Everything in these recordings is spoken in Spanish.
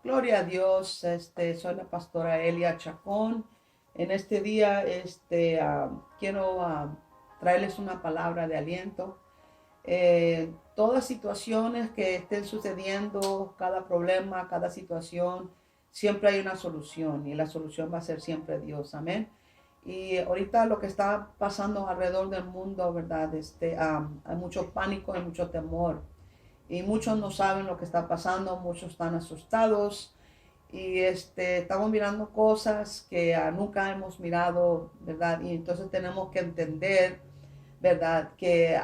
Gloria a Dios, soy la pastora Elia Chacón. En este día, quiero traerles una palabra de aliento. Todas situaciones que estén sucediendo, cada problema, cada situación, siempre hay una solución y la solución va a ser siempre Dios. Amén. Y ahorita lo que está pasando alrededor del mundo, ¿verdad? Hay mucho pánico, hay mucho temor y muchos no saben lo que está pasando, muchos están asustados y estamos mirando cosas que nunca hemos mirado, ¿verdad? Y entonces tenemos que entender, ¿verdad? Que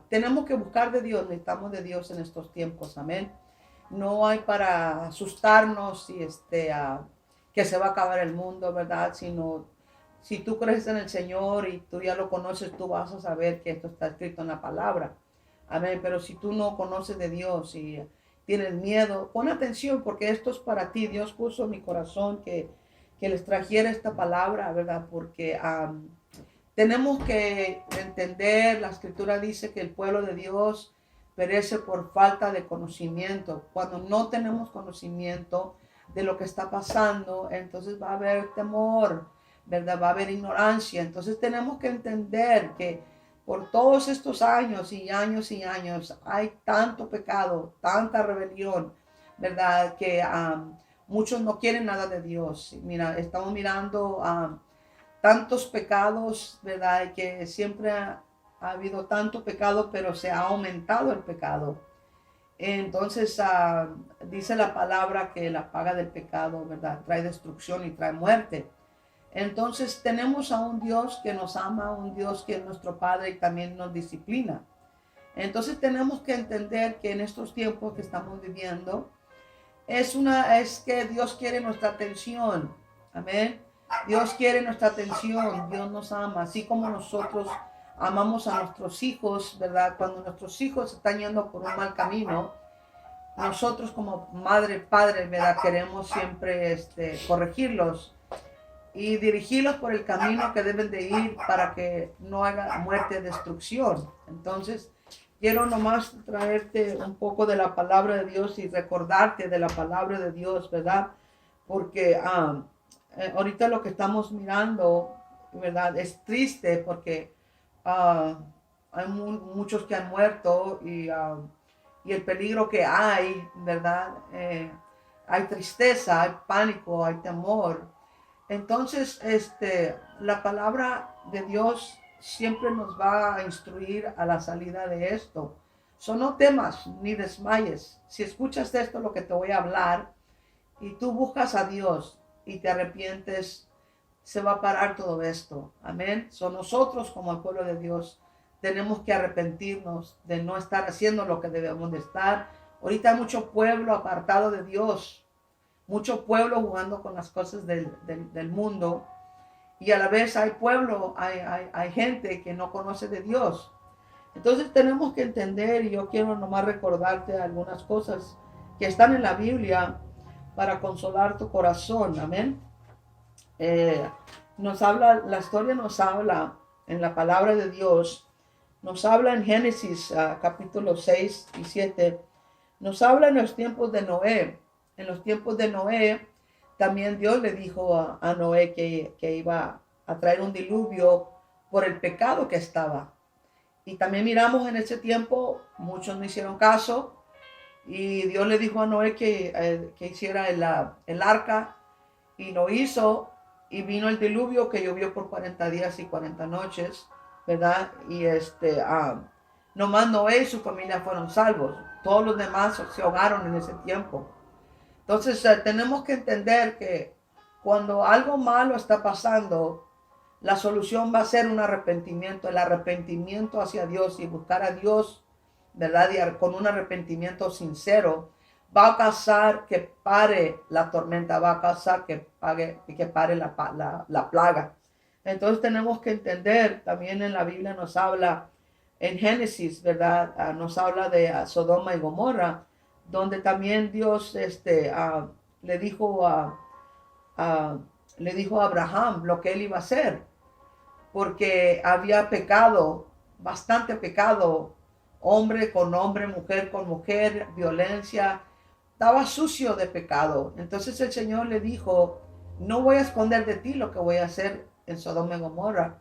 tenemos que buscar de Dios, necesitamos de Dios en estos tiempos, amén. No hay para asustarnos y que se va a acabar el mundo, ¿verdad? Sino si tú crees en el Señor y tú ya lo conoces, tú vas a saber que esto está escrito en la palabra. Amén. Pero si tú no conoces de Dios y tienes miedo, pon atención porque esto es para ti. Dios puso en mi corazón que les trajera esta palabra, ¿verdad? Porque tenemos que entender, la escritura dice que el pueblo de Dios perece por falta de conocimiento. Cuando no tenemos conocimiento de lo que está pasando, entonces va a haber temor, ¿verdad? Va a haber ignorancia. Entonces tenemos que entender que por todos estos años y años y años hay tanto pecado, tanta rebelión, ¿verdad? Que muchos no quieren nada de Dios. Mira, estamos mirando tantos pecados, ¿verdad? Que siempre ha habido tanto pecado, pero se ha aumentado el pecado. Entonces dice la palabra que la paga del pecado, ¿verdad? Trae destrucción y trae muerte. Entonces tenemos a un Dios que nos ama, un Dios que es nuestro Padre y también nos disciplina. Entonces tenemos que entender que en estos tiempos que estamos viviendo es que Dios quiere nuestra atención. Amén. Dios quiere nuestra atención, Dios nos ama, así como nosotros amamos a nuestros hijos, ¿verdad? Cuando nuestros hijos están yendo por un mal camino, nosotros como madre, padre, ¿verdad? Queremos siempre corregirlos y dirigirlos por el camino que deben de ir para que no haga muerte, destrucción. Entonces, quiero nomás traerte un poco de la palabra de Dios y recordarte de la palabra de Dios, ¿verdad? Porque ahorita lo que estamos mirando, ¿verdad? Es triste porque uh, hay muchos que han muerto y el peligro que hay, ¿verdad? Hay tristeza, hay pánico, hay temor. Entonces, la palabra de Dios siempre nos va a instruir a la salida de esto. No temas ni desmayes. Si escuchas esto, lo que te voy a hablar, y tú buscas a Dios y te arrepientes, se va a parar todo esto. Amén. Nosotros como el pueblo de Dios tenemos que arrepentirnos de no estar haciendo lo que debemos de estar. Ahorita hay mucho pueblo apartado de Dios, mucho pueblo jugando con las cosas del mundo, y a la vez hay pueblo, hay gente que no conoce de Dios. Entonces tenemos que entender, y yo quiero nomás recordarte algunas cosas que están en la Biblia para consolar tu corazón. Amén. Eh, la historia nos habla en la palabra de Dios, nos habla en Génesis capítulo 6 y 7, nos habla en los tiempos de Noé. En los tiempos de Noé, también Dios le dijo a Noé que iba a traer un diluvio por el pecado que estaba. Y también miramos en ese tiempo, muchos no hicieron caso, y Dios le dijo a Noé que hiciera el arca, y lo hizo, y vino el diluvio que llovió por 40 días y 40 noches, ¿verdad? Y nomás Noé y su familia fueron salvos. Todos los demás se ahogaron en ese tiempo. Entonces tenemos que entender que cuando algo malo está pasando, la solución va a ser un arrepentimiento, el arrepentimiento hacia Dios y buscar a Dios, ¿verdad? Y con un arrepentimiento sincero, va a causar que pare la tormenta, va a causar que pare la plaga. Entonces tenemos que entender, también en la Biblia nos habla, en Génesis, ¿verdad? Nos habla de Sodoma y Gomorra, donde también Dios le dijo le dijo a Abraham lo que él iba a hacer, porque había pecado, bastante pecado, hombre con hombre, mujer con mujer, violencia, estaba sucio de pecado. Entonces el Señor le dijo, no voy a esconder de ti lo que voy a hacer en Sodoma y Gomorra.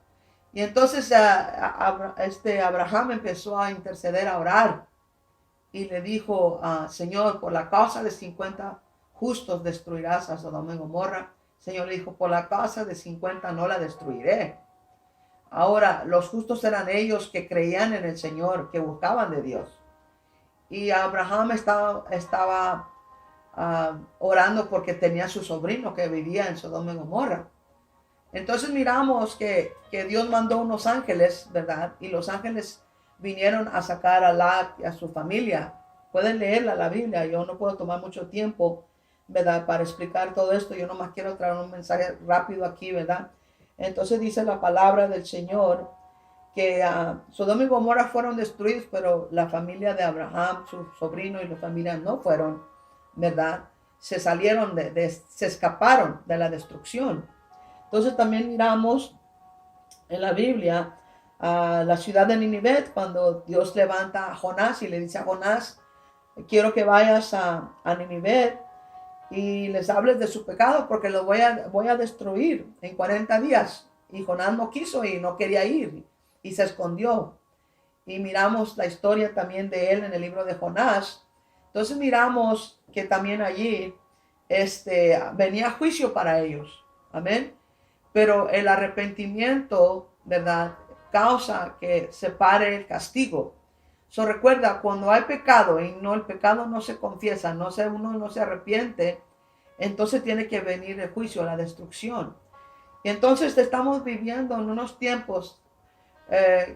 Y entonces Abraham empezó a interceder, a orar. Y le dijo, Señor, por la causa de 50 justos destruirás a Sodoma y Gomorra. El Señor le dijo, por la causa de 50 no la destruiré. Ahora, los justos eran ellos que creían en el Señor, que buscaban de Dios. Y Abraham estaba orando porque tenía su sobrino que vivía en Sodoma y Gomorra. Entonces miramos que Dios mandó unos ángeles, ¿verdad? Y los ángeles vinieron a sacar a Lot y a su familia. Pueden leerla la Biblia, yo no puedo tomar mucho tiempo, ¿verdad? Para explicar todo esto, yo nomás quiero traer un mensaje rápido aquí, ¿verdad? Entonces dice la palabra del Señor que Sodoma y Gomorra fueron destruidos, pero la familia de Abraham, su sobrino y la familia no fueron, ¿verdad? Se salieron, se escaparon de la destrucción. Entonces también miramos en la Biblia a la ciudad de Nínive, cuando Dios levanta a Jonás y le dice a Jonás, quiero que vayas a Nínive y les hables de su pecado porque los voy a destruir en 40 días. Y Jonás no quiso y no quería ir y se escondió. Y miramos la historia también de él en el libro de Jonás. Entonces miramos que también allí venía juicio para ellos. Amén. Pero el arrepentimiento, ¿verdad?, causa que se pare el castigo. Recuerda, cuando hay pecado y el pecado no se confiesa, uno no se arrepiente, entonces tiene que venir el juicio, la destrucción. Y entonces estamos viviendo en unos tiempos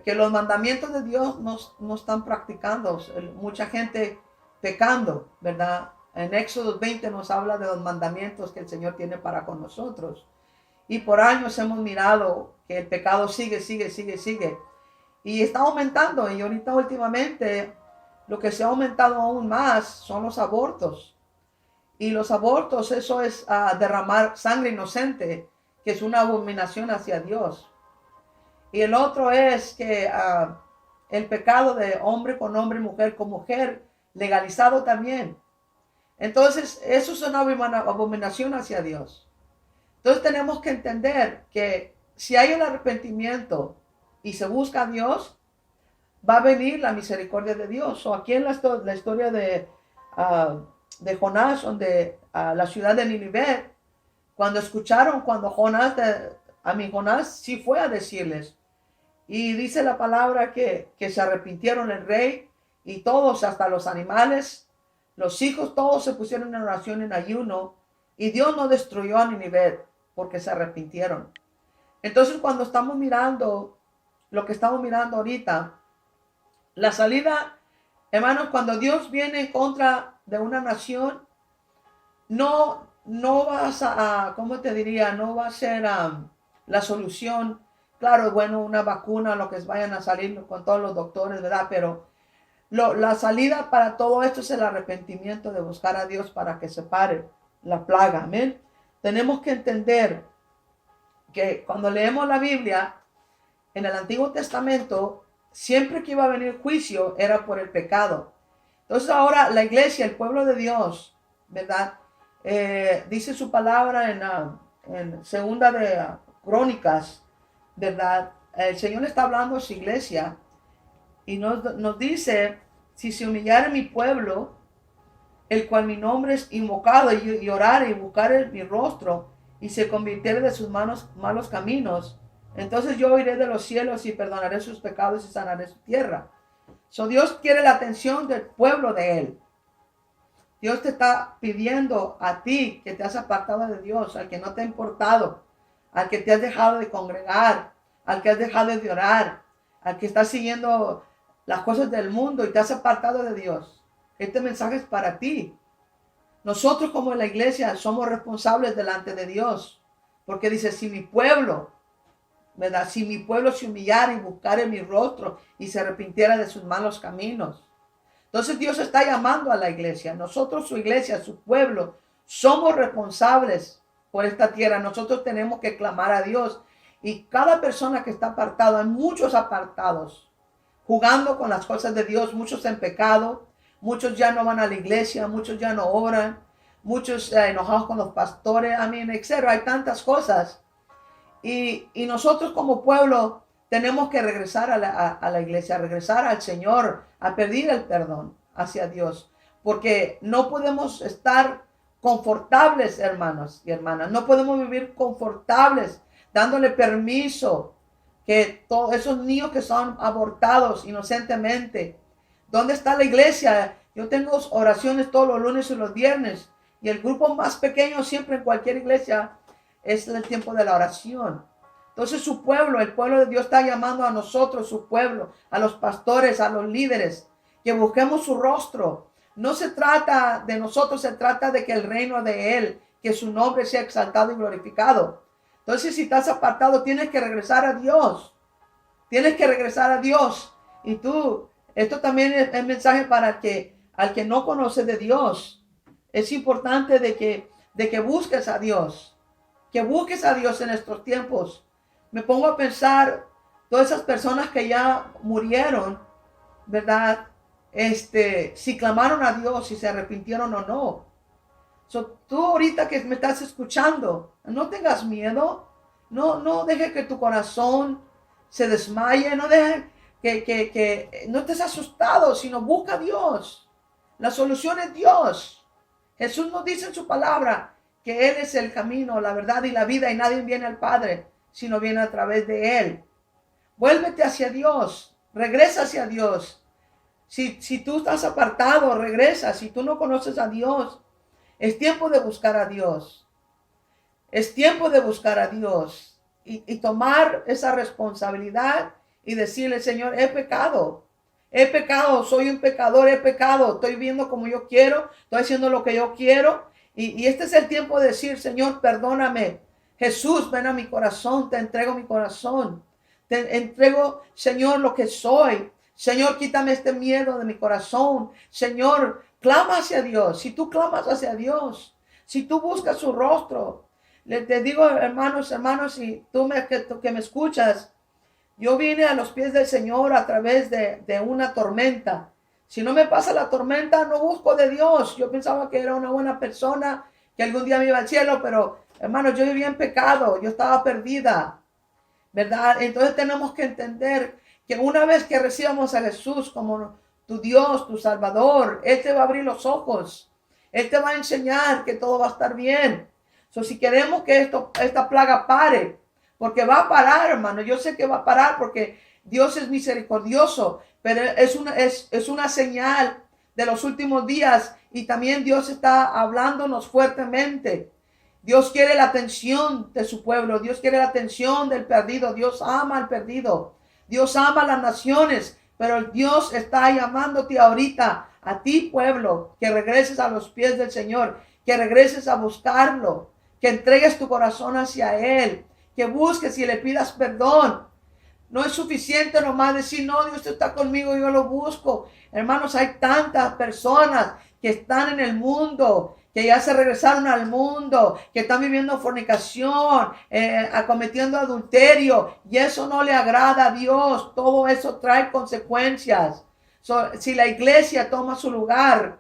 que los mandamientos de Dios no están practicando. Mucha gente pecando, ¿verdad? En Éxodo 20 nos habla de los mandamientos que el Señor tiene para con nosotros. Y por años hemos mirado que el pecado sigue. Y está aumentando. Y ahorita últimamente lo que se ha aumentado aún más son los abortos. Y los abortos, eso es derramar sangre inocente, que es una abominación hacia Dios. Y el otro es que el pecado de hombre con hombre, mujer con mujer, legalizado también. Entonces, eso es una abominación hacia Dios. Entonces tenemos que entender que si hay el arrepentimiento y se busca a Dios, va a venir la misericordia de Dios. O aquí en la historia de Jonás, donde la ciudad de Nínive, cuando escucharon, Jonás sí fue a decirles. Y dice la palabra que se arrepintieron el rey y todos, hasta los animales, los hijos, todos se pusieron en oración, en ayuno. Y Dios no destruyó a Nínive porque se arrepintieron. Entonces, cuando estamos mirando lo que estamos mirando ahorita, la salida, hermanos, cuando Dios viene en contra de una nación, no vas ¿cómo te diría? No va a ser la solución. Claro, bueno, una vacuna, lo que vayan a salir con todos los doctores, ¿verdad? Pero la salida para todo esto es el arrepentimiento de buscar a Dios para que se pare la plaga. Amén. Tenemos que entender que cuando leemos la Biblia, en el Antiguo Testamento, siempre que iba a venir juicio era por el pecado. Entonces ahora la iglesia, el pueblo de Dios, ¿verdad? Dice su palabra en segunda de Crónicas, ¿verdad? El Señor está hablando a su iglesia y nos dice, si se humillare mi pueblo, el cual mi nombre es invocado, y orar y buscar mi rostro, y se convirtiere de sus malos caminos, entonces yo oiré de los cielos y perdonaré sus pecados y sanaré su tierra. Dios quiere la atención del pueblo de Él. Dios te está pidiendo a ti que te has apartado de Dios, al que no te ha importado, al que te has dejado de congregar, al que has dejado de orar, al que estás siguiendo las cosas del mundo y te has apartado de Dios. Este mensaje es para ti. Nosotros como la iglesia somos responsables delante de Dios. Porque dice, si mi pueblo, ¿verdad? Si mi pueblo se humillara y buscara mi rostro y se arrepintiera de sus malos caminos. Entonces Dios está llamando a la iglesia. Nosotros, su iglesia, su pueblo, somos responsables por esta tierra. Nosotros tenemos que clamar a Dios. Y cada persona que está apartada, hay muchos apartados, jugando con las cosas de Dios, muchos en pecado, muchos ya no van a la iglesia, muchos ya no oran, muchos enojados con los pastores, etcétera. Hay tantas cosas. Y nosotros como pueblo tenemos que regresar a la iglesia, regresar al Señor, a pedir el perdón hacia Dios. Porque no podemos estar confortables, hermanos y hermanas. No podemos vivir confortables, dándole permiso que todos esos niños que son abortados inocentemente. ¿Dónde está la iglesia? Yo tengo oraciones todos los lunes y los viernes. Y el grupo más pequeño siempre en cualquier iglesia es el tiempo de la oración. Entonces su pueblo, el pueblo de Dios está llamando a nosotros, su pueblo, a los pastores, a los líderes, que busquemos su rostro. No se trata de nosotros, se trata de que el reino de Él, que su nombre sea exaltado y glorificado. Entonces si estás apartado, tienes que regresar a Dios. Tienes que regresar a Dios. Y tú, esto también es mensaje para al que no conoce de Dios. Es importante de que busques a Dios. Que busques a Dios en estos tiempos. Me pongo a pensar todas esas personas que ya murieron, ¿verdad? Si clamaron a Dios, si se arrepintieron o no. Tú ahorita que me estás escuchando, no tengas miedo. No deje que tu corazón se desmaye. No deje que no estés asustado, sino busca a Dios. La solución es Dios. Jesús nos dice en su palabra que Él es el camino, la verdad y la vida, y nadie viene al Padre sino viene a través de Él. Vuélvete hacia Dios, regresa hacia Dios. Si tú estás apartado, regresa. Si tú no conoces a Dios, es tiempo de buscar a Dios. Es tiempo de buscar a Dios y tomar esa responsabilidad y decirle, Señor, he pecado, soy un pecador, he pecado, estoy viviendo como yo quiero, estoy haciendo lo que yo quiero. Y este es el tiempo de decir, Señor, perdóname. Jesús, ven a mi corazón, te entrego mi corazón. Te entrego, Señor, lo que soy. Señor, quítame este miedo de mi corazón. Señor, clama hacia Dios. Si tú clamas hacia Dios, si tú buscas su rostro, te digo, hermanos, si tú que me escuchas, yo vine a los pies del Señor a través de una tormenta. Si no me pasa la tormenta, no busco de Dios. Yo pensaba que era una buena persona, que algún día me iba al cielo, pero hermanos, yo vivía en pecado, yo estaba perdida, ¿verdad? Entonces tenemos que entender que una vez que recibamos a Jesús como tu Dios, tu Salvador, Él te va a abrir los ojos, Él te va a enseñar que todo va a estar bien. Si queremos que esta plaga pare, porque va a parar, hermano, yo sé que va a parar porque Dios es misericordioso, pero es una señal de los últimos días y también Dios está hablándonos fuertemente. Dios quiere la atención de su pueblo. Dios quiere la atención del perdido. Dios ama al perdido. Dios ama a las naciones. Pero Dios está llamándote ahorita, a ti pueblo, que regreses a los pies del Señor. Que regreses a buscarlo. Que entregues tu corazón hacia Él. Que busques y le pidas perdón. No es suficiente nomás decir, no, Dios está conmigo, yo lo busco. Hermanos, hay tantas personas que están en el mundo, que ya se regresaron al mundo, que están viviendo fornicación, cometiendo adulterio, y eso no le agrada a Dios. Todo eso trae consecuencias. Si la iglesia toma su lugar,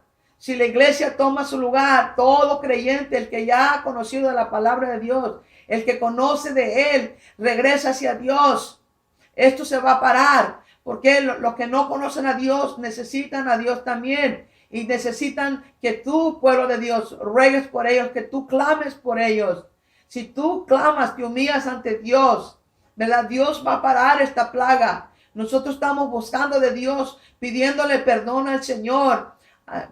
todo creyente, el que ya ha conocido de la palabra de Dios, el que conoce de Él, regresa hacia Dios. Esto se va a parar, porque los que no conocen a Dios necesitan a Dios también. Y necesitan que tú, pueblo de Dios, ruegues por ellos, que tú clames por ellos. Si tú clamas, te humillas ante Dios, ¿verdad? Dios va a parar esta plaga. Nosotros estamos buscando de Dios, pidiéndole perdón al Señor.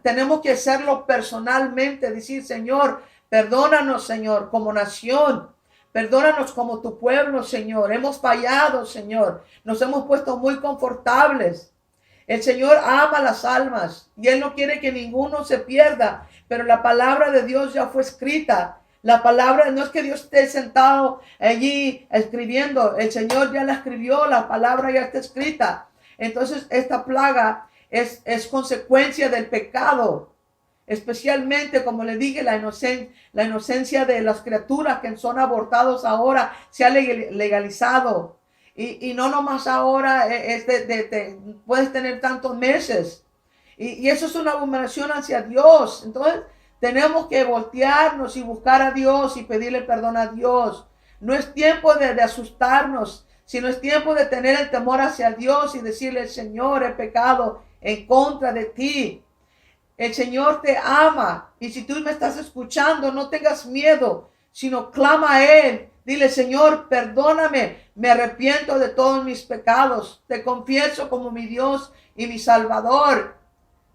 Tenemos que hacerlo personalmente, decir, Señor, perdónanos, Señor, como nación. Perdónanos como tu pueblo, Señor. Hemos fallado, Señor. Nos hemos puesto muy confortables. El Señor ama las almas y Él no quiere que ninguno se pierda, pero la palabra de Dios ya fue escrita. La palabra, no es que Dios esté sentado allí escribiendo, el Señor ya la escribió, la palabra ya está escrita. Entonces esta plaga es consecuencia del pecado, especialmente, como le dije, la inocencia de las criaturas que son abortados ahora se ha legalizado. Y no nomás ahora puedes tener tantos meses. Y eso es una abominación hacia Dios. Entonces tenemos que voltearnos y buscar a Dios y pedirle perdón a Dios. No es tiempo de asustarnos, sino es tiempo de tener el temor hacia Dios y decirle, Señor, he pecado en contra de ti. El Señor te ama. Y si tú me estás escuchando, no tengas miedo, sino clama a Él. Dile, Señor, perdóname. Me arrepiento de todos mis pecados. Te confieso como mi Dios y mi Salvador.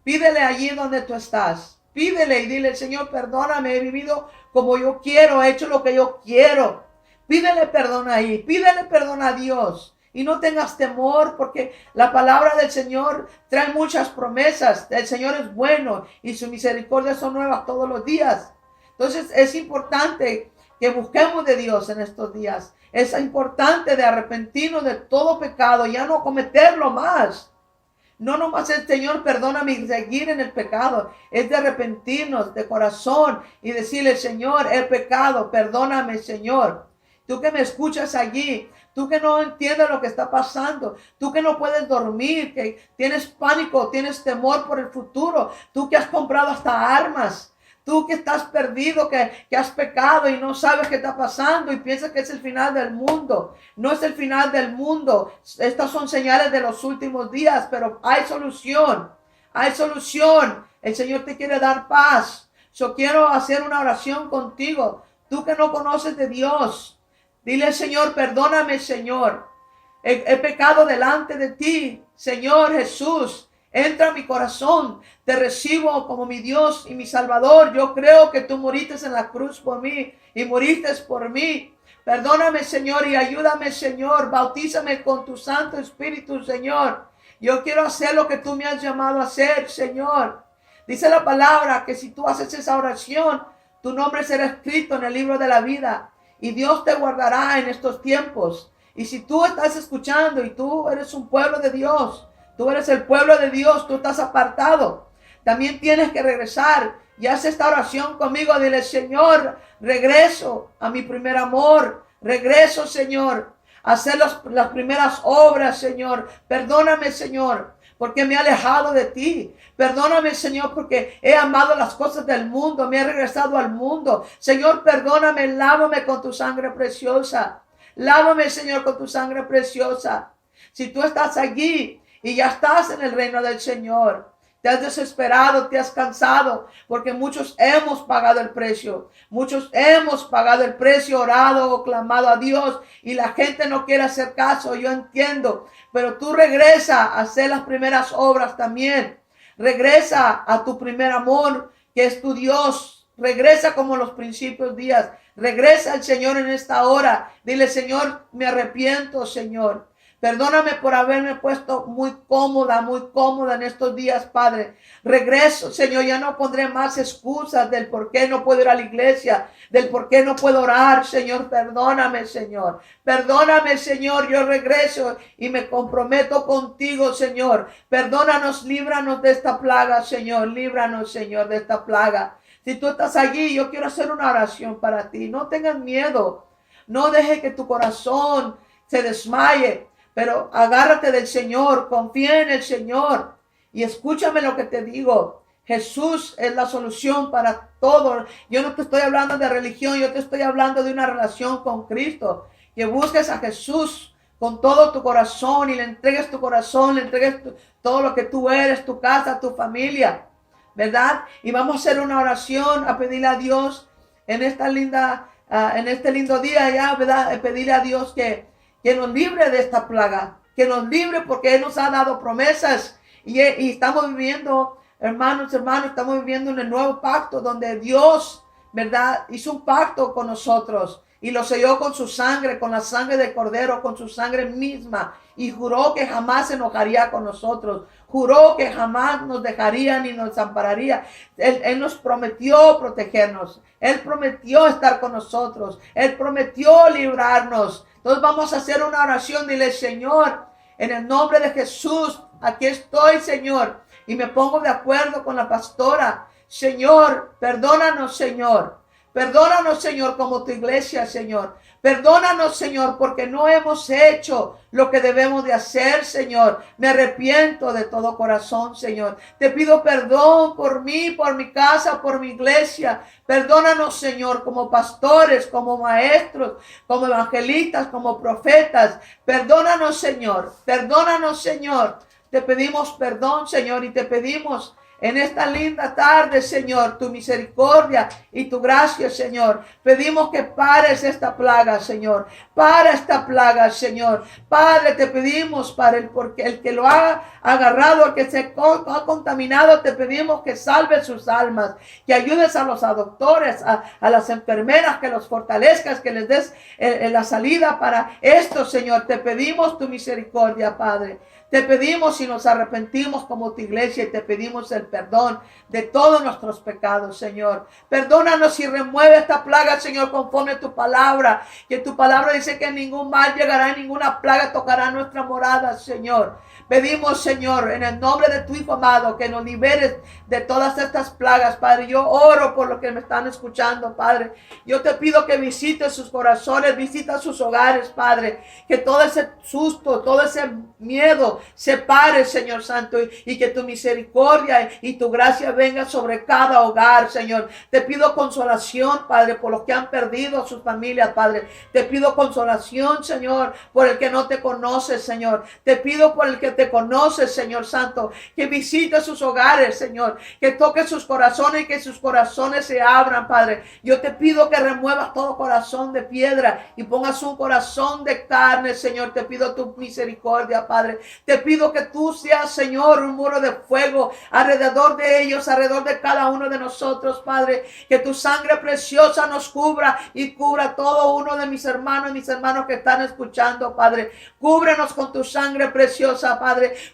Pídele allí donde tú estás. Pídele y dile, Señor, perdóname. He vivido como yo quiero. He hecho lo que yo quiero. Pídele perdón ahí. Pídele perdón a Dios. Y no tengas temor, porque la palabra del Señor trae muchas promesas. El Señor es bueno y sus misericordias son nuevas todos los días. Entonces es importante que busquemos de Dios en estos días. Es importante de arrepentirnos de todo pecado, ya no cometerlo más. No nomás el Señor perdóname y seguir en el pecado. Es de arrepentirnos de corazón y decirle, Señor, he pecado, perdóname, Señor. Tú que me escuchas allí, tú que no entiendes lo que está pasando, tú que no puedes dormir, que tienes pánico, tienes temor por el futuro, tú que has comprado hasta armas, tú que estás perdido, que has pecado y no sabes qué está pasando y piensas que es el final del mundo. No es el final del mundo. Estas son señales de los últimos días, pero hay solución. Hay solución. El Señor te quiere dar paz. Yo quiero hacer una oración contigo. Tú que no conoces de Dios, dile, Señor, perdóname, Señor. He pecado delante de ti, Señor Jesús. Entra a mi corazón, te recibo como mi Dios y mi Salvador. Yo creo que tú moriste en la cruz por mí y moriste por mí. Perdóname, Señor, y ayúdame, Señor. Bautízame con tu Santo Espíritu, Señor. Yo quiero hacer lo que tú me has llamado a hacer, Señor. Dice la palabra que si tú haces esa oración, tu nombre será escrito en el libro de la vida y Dios te guardará en estos tiempos. Y si tú estás escuchando y tú eres un pueblo de Dios, tú eres el pueblo de Dios, tú estás apartado, también tienes que regresar y haz esta oración conmigo. Dile, Señor, regreso a mi primer amor. Regreso, Señor, a hacer las primeras obras, Señor. Perdóname, Señor, porque me he alejado de ti. Perdóname, Señor, porque he amado las cosas del mundo. Me he regresado al mundo. Señor, perdóname, lávame con tu sangre preciosa. Lávame, Señor, con tu sangre preciosa. Si tú estás allí y ya estás en el reino del Señor, te has desesperado, te has cansado, porque muchos hemos pagado el precio. Muchos hemos pagado el precio, orado o clamado a Dios y la gente no quiere hacer caso. Yo entiendo, pero tú regresa a hacer las primeras obras también. Regresa a tu primer amor, que es tu Dios. Regresa como los principios días. Regresa al Señor en esta hora. Dile, Señor, me arrepiento, Señor. Perdóname por haberme puesto muy cómoda en estos días, Padre. Regreso, Señor, ya no pondré más excusas del por qué no puedo ir a la iglesia, del por qué no puedo orar, Señor. Perdóname, Señor. Perdóname, Señor, yo regreso y me comprometo contigo, Señor. Perdónanos, líbranos de esta plaga, Señor. Líbranos, Señor, de esta plaga. Si tú estás allí, yo quiero hacer una oración para ti. No tengas miedo. No deje que tu corazón se desmaye. Pero agárrate del Señor, confía en el Señor y escúchame lo que te digo. Jesús es la solución para todo. Yo no te estoy hablando de religión, yo te estoy hablando de una relación con Cristo. Que busques a Jesús con todo tu corazón y le entregues tu corazón, le entregues todo lo que tú eres, tu casa, tu familia, ¿verdad? Y vamos a hacer una oración, a pedirle a Dios en esta en este lindo día ya, ¿verdad? Pedirle a Dios que nos libre de esta plaga, que nos libre porque Él nos ha dado promesas y estamos viviendo, hermanos, estamos viviendo en el nuevo pacto donde Dios, ¿verdad? Hizo un pacto con nosotros y lo selló con su sangre, con la sangre del Cordero, con su sangre misma y juró que jamás se enojaría con nosotros, juró que jamás nos dejaría ni nos desampararía. Él nos prometió protegernos, Él prometió estar con nosotros, Él prometió librarnos. Entonces vamos a hacer una oración. Dile, Señor, en el nombre de Jesús, aquí estoy, Señor. Y me pongo de acuerdo con la pastora. Señor, perdónanos, Señor. Perdónanos, Señor, como tu iglesia, Señor. Perdónanos, Señor, porque no hemos hecho lo que debemos de hacer, Señor. Me arrepiento de todo corazón, Señor. Te pido perdón por mí, por mi casa, por mi iglesia. Perdónanos, Señor, como pastores, como maestros, como evangelistas, como profetas. Perdónanos, Señor. Perdónanos, Señor. Te pedimos perdón, Señor, y te pedimos en esta linda tarde, Señor, tu misericordia y tu gracia, Señor. Pedimos que pares esta plaga, Señor. Para esta plaga, Señor. Padre, te pedimos, Padre, porque el que lo ha agarrado, el que se ha contaminado, te pedimos que salve sus almas, que ayudes a los doctores, a las enfermeras, que los fortalezcas, que les des la salida para esto, Señor. Te pedimos tu misericordia, Padre. Te pedimos y nos arrepentimos como tu iglesia y te pedimos el perdón de todos nuestros pecados, Señor. Perdónanos y remueve esta plaga, Señor, conforme a tu palabra. Que tu palabra dice que ningún mal llegará, ninguna plaga tocará nuestra morada, Señor. Pedimos, Señor, en el nombre de tu Hijo amado, que nos liberes de todas estas plagas, Padre. Yo oro por los que me están escuchando, Padre. Yo te pido que visites sus corazones, visita sus hogares, Padre. Que todo ese susto, todo ese miedo se pare, Señor Santo, y que tu misericordia y tu gracia venga sobre cada hogar, Señor. Te pido consolación, Padre, por los que han perdido a sus familias, Padre. Te pido consolación, Señor, por el que no te conoce, Señor. Te pido por el que te conoce, Señor Santo, que visite sus hogares, Señor, que toque sus corazones y que sus corazones se abran, Padre. Yo te pido que remuevas todo corazón de piedra y pongas un corazón de carne, Señor. Te pido tu misericordia, Padre. Te pido que tú seas, Señor, un muro de fuego alrededor de ellos, alrededor de cada uno de nosotros, Padre. Que tu sangre preciosa nos cubra y cubra todo uno de mis hermanos que están escuchando, Padre. Cúbrenos con tu sangre preciosa, Padre.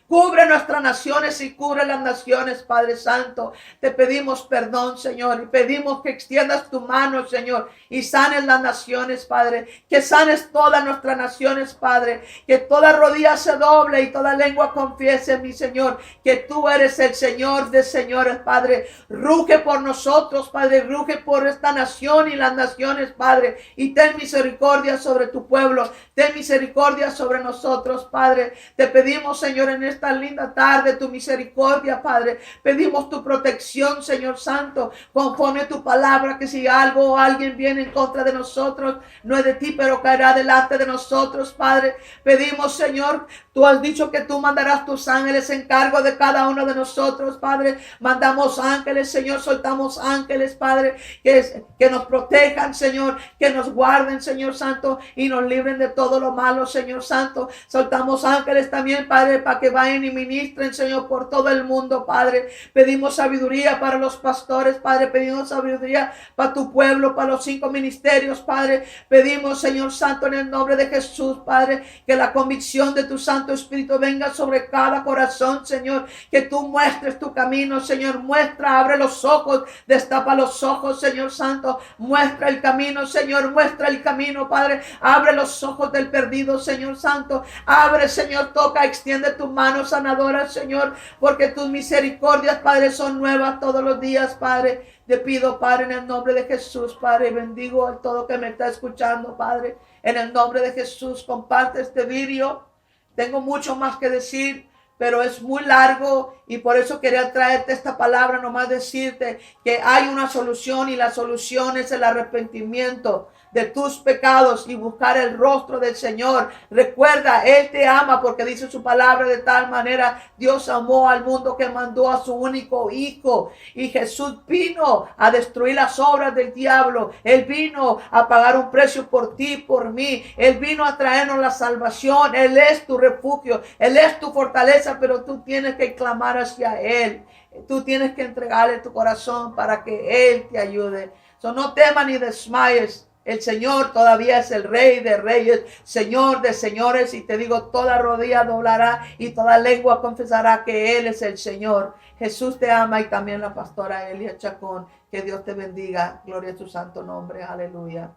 Cubre nuestras naciones y cubre las naciones, Padre Santo. Te pedimos perdón, Señor, y pedimos que extiendas tu mano, Señor, y sanes las naciones, Padre. Que sanes todas nuestras naciones, Padre. Que toda rodilla se doble y toda lengua confiese, mi Señor, que tú eres el Señor de señores, Padre. Ruge por nosotros, Padre. Ruge por esta nación y las naciones, Padre. Y ten misericordia sobre tu pueblo. Ten misericordia sobre nosotros, Padre. Te pedimos, Señor, en esta linda tarde tu misericordia, Padre. Pedimos tu protección, Señor Santo, conforme a tu palabra, que si algo o alguien viene en contra de nosotros, no es de ti, pero caerá delante de nosotros, Padre. Pedimos, Señor, tú has dicho que tú mandarás tus ángeles en cargo de cada uno de nosotros, Padre. Mandamos ángeles, Señor, soltamos ángeles, Padre, que nos protejan, Señor, que nos guarden, Señor Santo, y nos libren de todo lo malo, Señor Santo. Soltamos ángeles también, Padre, para que vayan y ministren, Señor, por todo el mundo, Padre. Pedimos sabiduría para los pastores, Padre. Pedimos sabiduría para tu pueblo, para los 5 ministerios, Padre. Pedimos, Señor Santo, en el nombre de Jesús, Padre, que la convicción de tu Santo Espíritu venga sobre cada corazón, Señor. Que tú muestres tu camino, Señor. Muestra, abre los ojos, destapa los ojos, Señor Santo. Muestra el camino, Señor. Muestra el camino, Padre. Abre los ojos del perdido, Señor Santo. Abre, Señor, toca, extiende tu mano sanadora, Señor, porque tus misericordias, Padre, son nuevas todos los días, Padre. Te pido, Padre, en el nombre de Jesús, Padre, bendigo a todo que me está escuchando, Padre. En el nombre de Jesús, comparte este video. Tengo mucho más que decir, pero es muy largo y por eso quería traerte esta palabra, nomás decirte que hay una solución y la solución es el arrepentimiento de tus pecados y buscar el rostro del Señor. Recuerda, Él te ama porque dice su palabra: de tal manera Dios amó al mundo que mandó a su único Hijo. Y Jesús vino a destruir las obras del diablo. Él vino a pagar un precio por ti, por mí. Él vino a traernos la salvación. Él es tu refugio. Él es tu fortaleza, pero tú tienes que clamar hacia Él. Tú tienes que entregarle tu corazón para que Él te ayude. No temas ni desmayes. El Señor todavía es el Rey de reyes, Señor de señores. Y te digo, toda rodilla doblará y toda lengua confesará que Él es el Señor. Jesús te ama y también la pastora Elia Chacón. Que Dios te bendiga. Gloria a tu santo nombre. Aleluya.